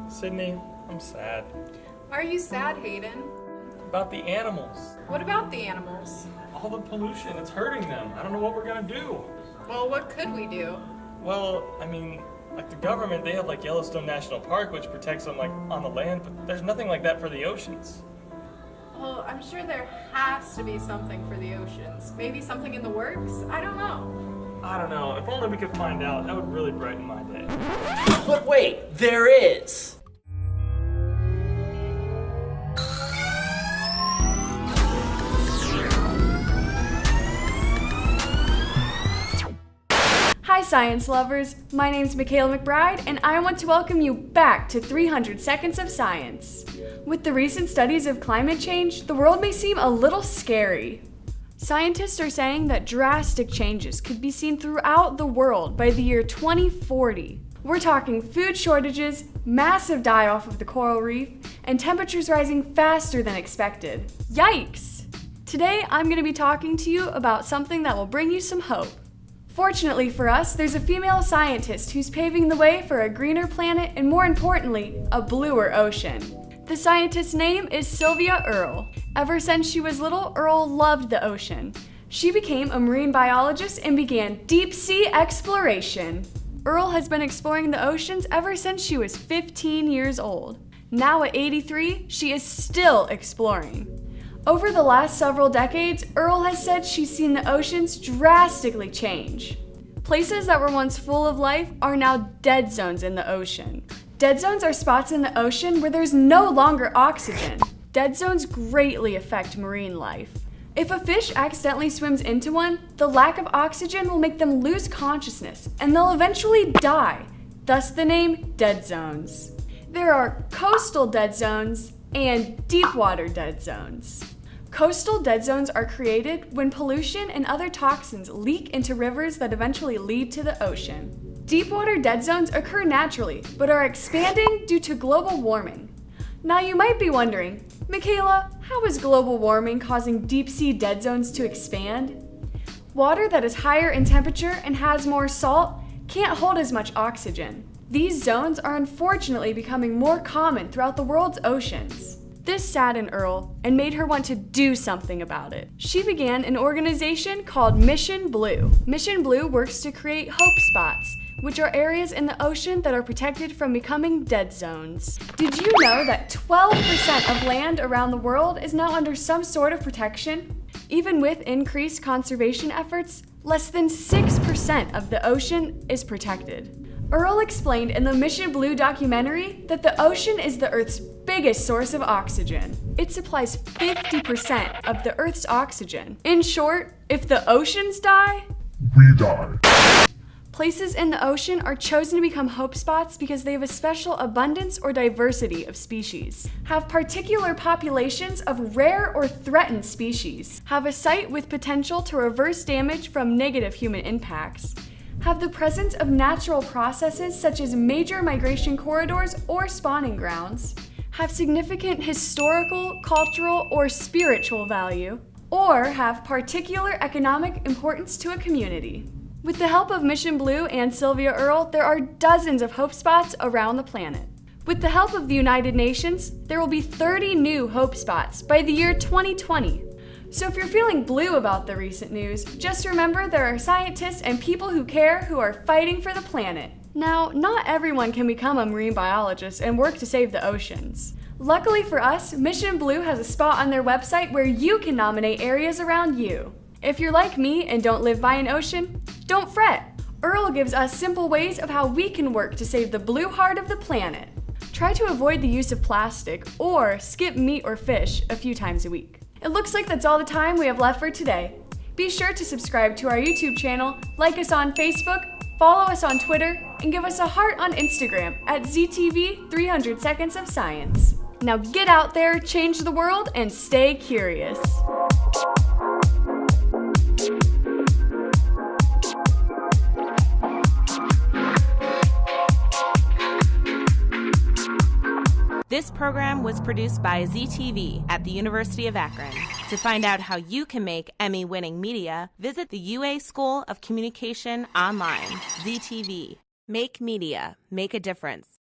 Sydney, I'm sad. Are you sad, Hayden? About the animals. What about the animals? All the pollution, it's hurting them. I don't know what we're gonna do. Well, what could we do? Well, like the government, they have like Yellowstone National Park, which protects them like on the land, but there's nothing like that for the oceans. Well, I'm sure there has to be something for the oceans. Maybe something in the works? I don't know. I don't know. If only we could find out, that would really brighten my day. But wait, there is! Hi science lovers, my name's Michaela McBride and I want to welcome you back to 300 Seconds of Science. With the recent studies of climate change, the world may seem a little scary. Scientists are saying that drastic changes could be seen throughout the world by the year 2040. We're talking food shortages, massive die-off of the coral reef, and temperatures rising faster than expected. Yikes! Today I'm going to be talking to you about something that will bring you some hope. Fortunately for us, there's a female scientist who's paving the way for a greener planet and, more importantly, a bluer ocean. The scientist's name is Sylvia Earle. Ever since she was little, Earle loved the ocean. She became a marine biologist and began deep-sea exploration. Earle has been exploring the oceans ever since she was 15 years old. Now at 83, she is still exploring. Over the last several decades, Earle has said she's seen the oceans drastically change. Places that were once full of life are now dead zones in the ocean. Dead zones are spots in the ocean where there's no longer oxygen. Dead zones greatly affect marine life. If a fish accidentally swims into one, the lack of oxygen will make them lose consciousness and they'll eventually die, thus the name dead zones. There are coastal dead zones and deep water dead zones. Coastal dead zones are created when pollution and other toxins leak into rivers that eventually lead to the ocean. Deep water dead zones occur naturally, but are expanding due to global warming. Now you might be wondering, Michaela, how is global warming causing deep sea dead zones to expand? Water that is higher in temperature and has more salt can't hold as much oxygen. These zones are unfortunately becoming more common throughout the world's oceans. This saddened Earle and made her want to do something about it. She began an organization called Mission Blue. Mission Blue works to create hope spots, which are areas in the ocean that are protected from becoming dead zones. Did you know that 12% of land around the world is now under some sort of protection? Even with increased conservation efforts, less than 6% of the ocean is protected. Earle explained in the Mission Blue documentary that the ocean is the Earth's biggest source of oxygen. It supplies 50% of the Earth's oxygen. In short, if the oceans die, we die. Places in the ocean are chosen to become hope spots because they have a special abundance or diversity of species, have particular populations of rare or threatened species, have a site with potential to reverse damage from negative human impacts, have the presence of natural processes such as major migration corridors or spawning grounds, have significant historical, cultural, or spiritual value, or have particular economic importance to a community. With the help of Mission Blue and Sylvia Earle, there are dozens of hope spots around the planet. With the help of the United Nations, there will be 30 new hope spots by the year 2020. So if you're feeling blue about the recent news, just remember there are scientists and people who care who are fighting for the planet. Now, not everyone can become a marine biologist and work to save the oceans. Luckily for us, Mission Blue has a spot on their website where you can nominate areas around you. If you're like me and don't live by an ocean, don't fret. Earle gives us simple ways of how we can work to save the blue heart of the planet. Try to avoid the use of plastic or skip meat or fish a few times a week. It looks like that's all the time we have left for today. Be sure to subscribe to our YouTube channel, like us on Facebook, follow us on Twitter, and give us a heart on Instagram at ZTV 300 Seconds of Science. Now get out there, change the world, and stay curious. This program was produced by ZTV at the University of Akron. To find out how you can make Emmy-winning media, visit the UA School of Communication online. ZTV. Make media. Make a difference.